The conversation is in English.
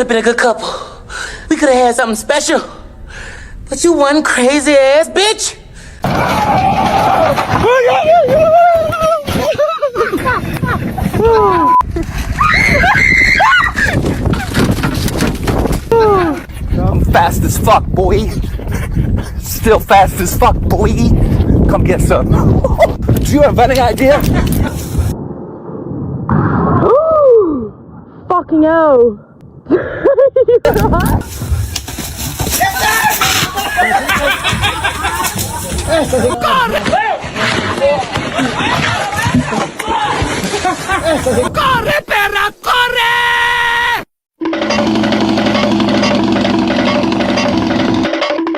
have been a good couple. We could have had something special. But you one crazy ass bitch. I'm fast as fuck, boy. Still fast as fuck, boy. Come get some. Do you have any idea? Fucking hell. God!